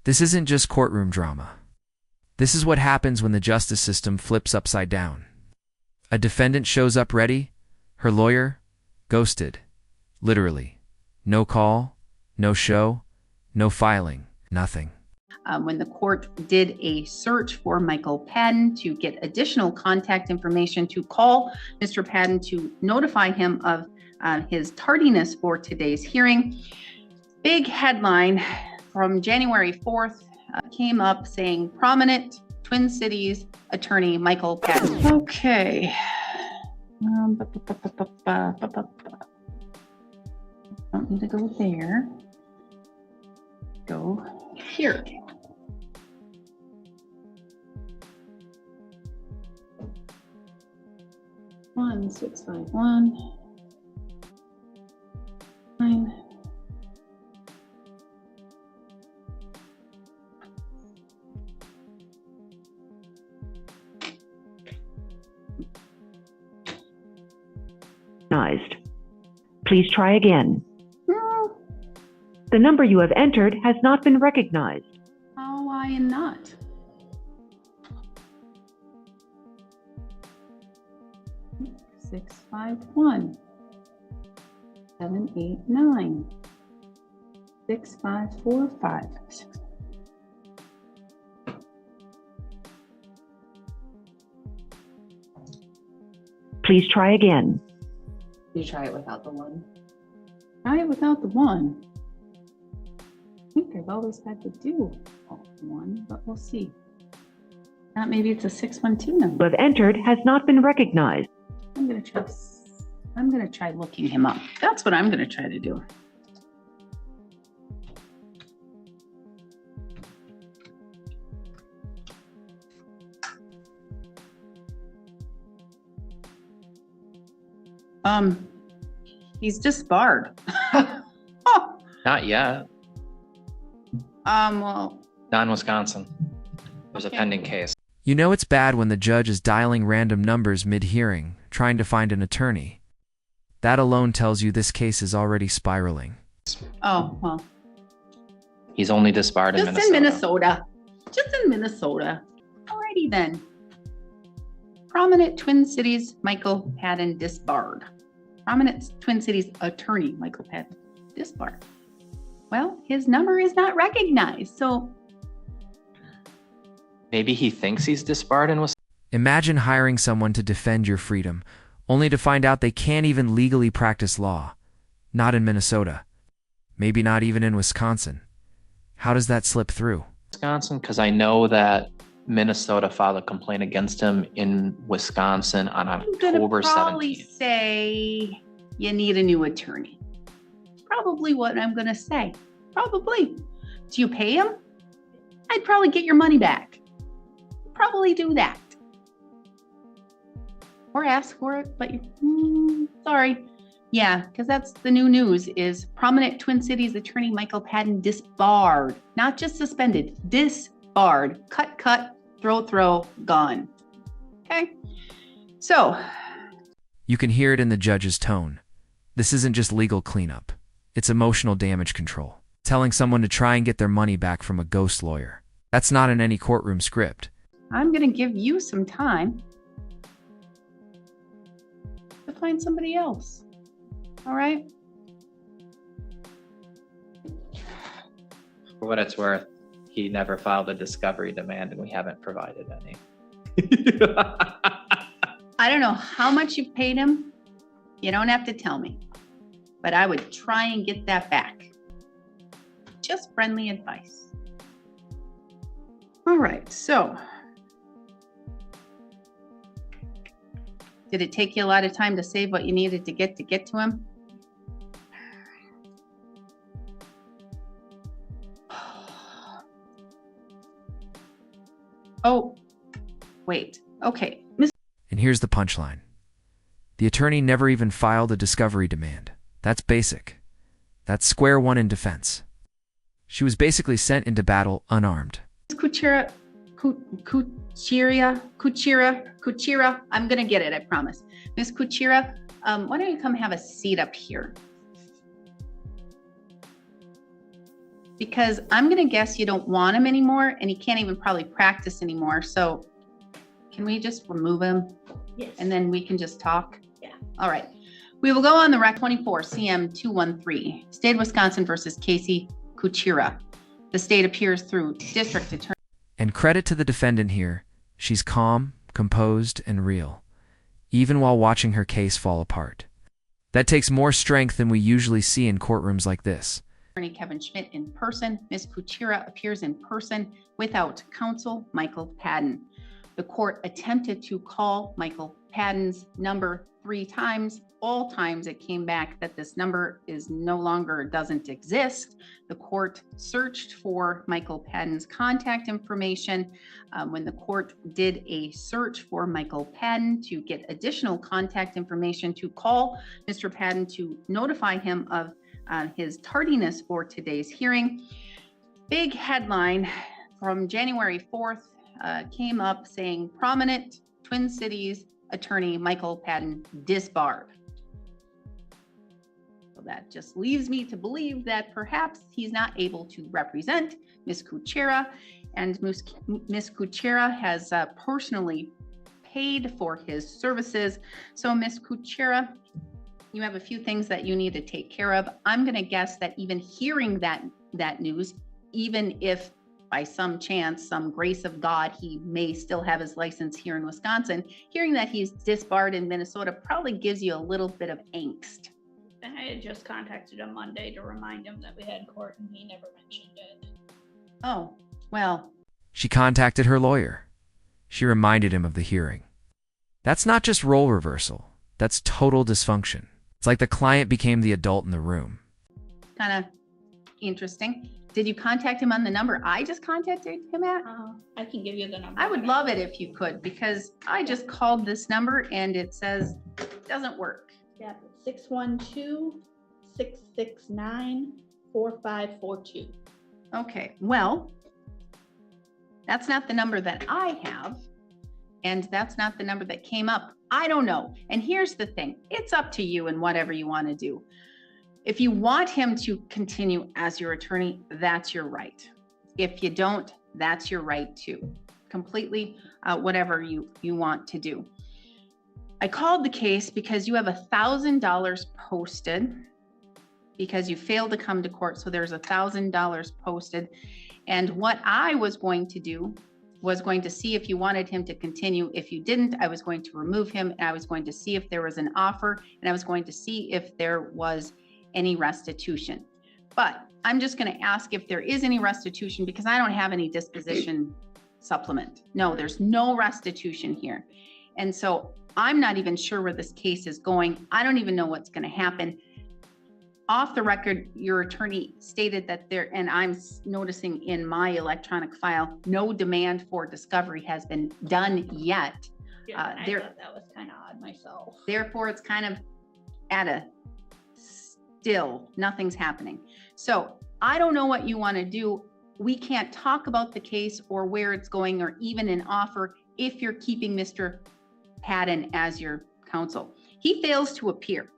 This isn't just courtroom drama. This is what happens when the justice system flips upside down. A defendant shows up ready, her lawyer, ghosted. Literally. No call, no show, no filing, nothing. When the court did a search for Michael Padden to get additional contact information to call Mr. Padden to notify him of his tardiness for today's hearing, big headline from January 4th came up saying prominent Twin Cities attorney Michael Padden. Okay. Don't need to go there. Go here. One 651 9. Please try again. The number you have entered has not been recognized. How I am not. Six, 5, 1, 7, 8, 9, 6, 5, 4, 5. Please try again. You try it without the 1. Try it without the 1. I think I've always had to do 1, but we'll see. Not maybe it's a 612 number. You have entered has not been recognized. I'm gonna try looking him up. That's what I'm gonna try to do. He's disbarred. Oh. Not yet. Well. Non-Wisconsin. There's a pending case. You know it's bad when the judge is dialing random numbers mid-hearing, trying to find an attorney. That alone tells you this case is already spiraling. Oh, well. He's only disbarred in Just Minnesota. Just in Minnesota. Alrighty then. Prominent Twin Cities Michael Padden disbarred. Prominent Twin Cities attorney Michael Padden disbarred. Well, his number is not recognized, so. Maybe he thinks he's disbarred in Wisconsin. Imagine hiring someone to defend your freedom, only to find out they can't even legally practice law. Not in Minnesota. Maybe not even in Wisconsin. How does that slip through? Wisconsin, because I know that Minnesota filed a complaint against him in Wisconsin on October 17th. I'm gonna probably say you need a new attorney. Probably what I'm gonna say. Probably. Do you pay him? I'd probably get your money back. Probably do that. Or ask for it, but sorry. Yeah, because that's the new news is prominent Twin Cities attorney Michael Padden disbarred. Not just suspended, disbarred. Cut, throw, gone. Okay? So. You can hear it in the judge's tone. This isn't just legal cleanup. It's emotional damage control. Telling someone to try and get their money back from a ghost lawyer. That's not in any courtroom script. I'm going to give you some time to find somebody else. All right? For what it's worth, he never filed a discovery demand and we haven't provided any. I don't know how much you've paid him. You don't have to tell me. But I would try and get that back. Just friendly advice. All right, so. Did it take you a lot of time to save what you needed to get to him? Oh, wait. Okay. And here's the punchline. The attorney never even filed a discovery demand. That's basic. That's square one in defense. She was basically sent into battle unarmed. Kuchera, I'm gonna get it, I promise. Miss Kuchera, why don't you come have a seat up here? because I'm going to guess you don't want him anymore and he can't even probably practice anymore. So can we just remove him? Yes. And then we can just talk? Yeah. All right. We will go on the Rec 24 CM 213, State of Wisconsin versus Casey Kuchera. The state appears through district attorney. And credit to the defendant here. She's calm, composed, and real, even while watching her case fall apart. That takes more strength than we usually see in courtrooms like this. Attorney Kevin Schmidt in person. Ms. Kuchera appears in person without counsel Michael Padden. The court attempted to call Michael Padden's number 3 times. All times it came back that this number is no longer, doesn't exist. The court searched for Michael Padden's contact information. When the court did a search for Michael Padden to get additional contact information to call Mr. Padden to notify him of his tardiness for today's hearing. Big headline from January 4th came up saying prominent Twin Cities attorney Michael Padden disbarred. So that just leaves me to believe that perhaps he's not able to represent Ms. Kuchera, and Ms. Kuchera has personally paid for his services. So Ms. Kuchera, you have a few things that you need to take care of. I'm going to guess that even hearing that news, even if by some chance, some grace of God, he may still have his license here in Wisconsin, hearing that he's disbarred in Minnesota probably gives you a little bit of angst. And I had just contacted him Monday to remind him that we had court, and he never mentioned it. Oh, well. She contacted her lawyer. She reminded him of the hearing. That's not just role reversal. That's total dysfunction. It's like the client became the adult in the room. Kind of interesting. Did you contact him on the number I just contacted him at? I can give you the number. I would love it if you could, because I just called this number and it says it doesn't work. Yeah, 612-669-4542. Okay, well, that's not the number that I have, and that's not the number that came up. I don't know. And here's the thing. It's up to you and whatever you want to do. If you want him to continue as your attorney, that's your right. If you don't, that's your right too. Completely whatever you want to do. I called the case because you have $1,000 posted because you failed to come to court. So there's $1,000 posted. And what I was going to do was going to see if you wanted him to continue. If you didn't, I was going to remove him, and I was going to see if there was an offer, and I was going to see if there was any restitution. But I'm just going to ask if there is any restitution, because I don't have any disposition supplement. No, there's no restitution here. And so I'm not even sure where this case is going. I don't even know what's going to happen. Off the record, your attorney stated that there, and I'm noticing in my electronic file, no demand for discovery has been done yet. Yeah, I thought that was kind of odd myself. Therefore, it's kind of at a still, nothing's happening. So I don't know what you want to do. We can't talk about the case or where it's going or even an offer if you're keeping Mr. Padden as your counsel. He fails to appear.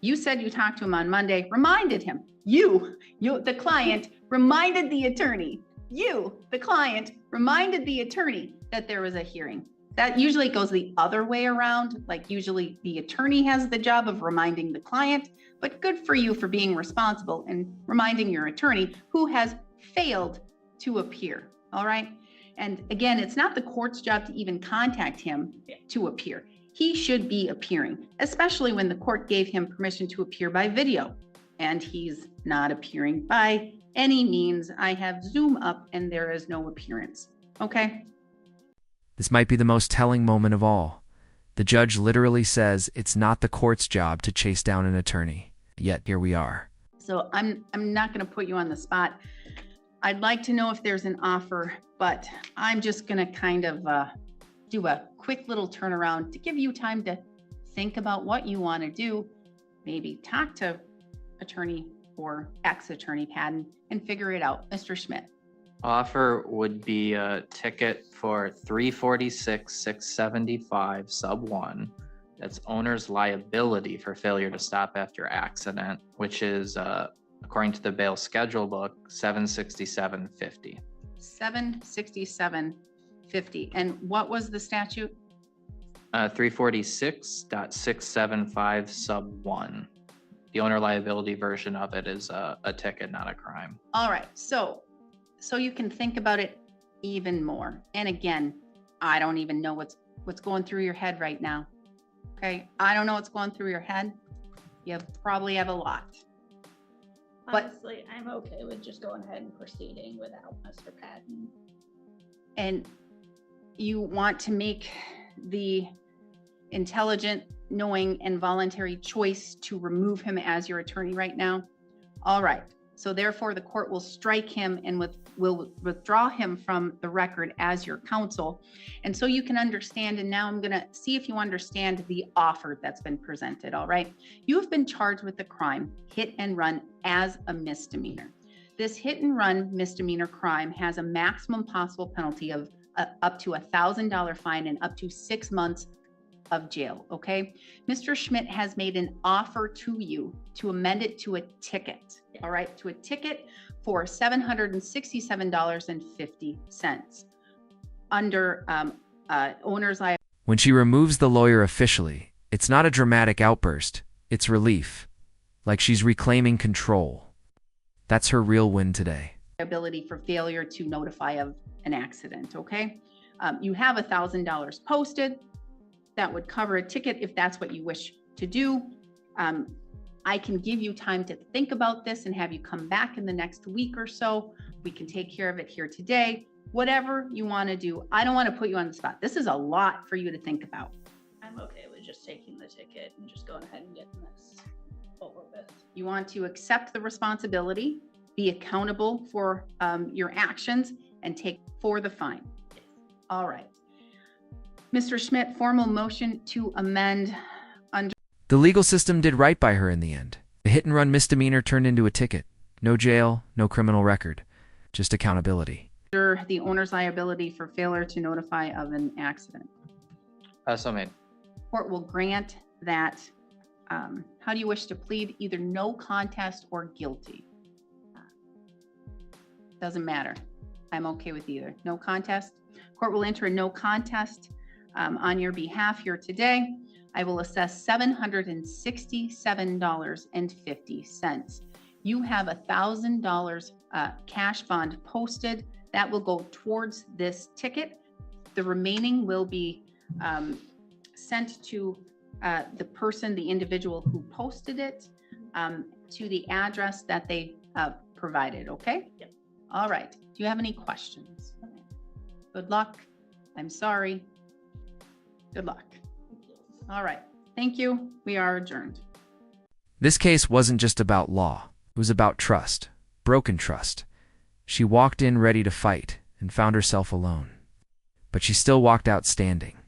You said you talked to him on Monday, reminded him. You, the client, reminded the attorney. You, the client, reminded the attorney that there was a hearing. That usually goes the other way around. Like usually the attorney has the job of reminding the client, but good for you for being responsible and reminding your attorney who has failed to appear. All right. And again, it's not the court's job to even contact him to appear. He should be appearing, especially when the court gave him permission to appear by video, and he's not appearing by any means. I have Zoom up and there is no appearance. Okay. This might be the most telling moment of all. The judge literally says it's not the court's job to chase down an attorney. Yet here we are. So I'm not going to put you on the spot. I'd like to know if there's an offer, but I'm just going to kind of do a quick little turnaround to give you time to think about what you want to do. Maybe talk to attorney or ex-attorney Padden and figure it out. Mr. Schmidt. Offer would be a ticket for 346,675 sub 1. That's owner's liability for failure to stop after accident, which is According to the bail schedule book, $767.50. $767.50. And what was the statute? 346.675 sub 1. The owner liability version of it is a ticket, not a crime. All right, so you can think about it even more. And again, I don't even know what's going through your head right now. Okay, I don't know what's going through your head. You probably have a lot. But- Honestly, I'm okay with just going ahead and proceeding without Mr. Patton. And you want to make the intelligent, knowing, and voluntary choice to remove him as your attorney right now. All right. So therefore, the court will strike him and will withdraw him from the record as your counsel. And so you can understand, and now I'm going to see if you understand the offer that's been presented. All right. You have been charged with the crime, hit and run, as a misdemeanor. This hit and run misdemeanor crime has a maximum possible penalty of up to $1,000 fine and up to 6 months of jail. Okay. Mr. Schmidt has made an offer to you to amend it to a ticket. All right. To a ticket for $767.50 under owner's liability. When she removes the lawyer officially, it's not a dramatic outburst, it's relief. Like she's reclaiming control. That's her real win today. Liability for failure to notify of an accident. Okay. You have $1,000 posted. That would cover a ticket if that's what you wish to do. I can give you time to think about this and have you come back in the next week or so. We can take care of it here today. Whatever you want to do. I don't want to put you on the spot. This is a lot for you to think about. I'm okay with just taking the ticket and just going ahead and getting this over with. You want to accept the responsibility, be accountable for your actions, and take for the fine. Yes. All right. Mr. Schmidt, formal motion to amend under The legal system did right by her in the end. The hit-and-run misdemeanor turned into a ticket. No jail, no criminal record, just accountability. the owner's liability for failure to notify of an accident. So made. Court will grant that. How do you wish to plead? Either no contest or guilty. Doesn't matter. I'm okay with either. No contest. Court will enter a no contest on your behalf here today. I will assess $767.50. You have $1,000 cash bond posted. That will go towards this ticket. The remaining will be sent to the person, the individual who posted it, to the address that they provided, okay? Yep. All right. Do you have any questions? Good luck. I'm sorry. Good luck. All right. Thank you. We are adjourned. This case wasn't just about law. It was about trust, broken trust. She walked in ready to fight and found herself alone. But she still walked out standing.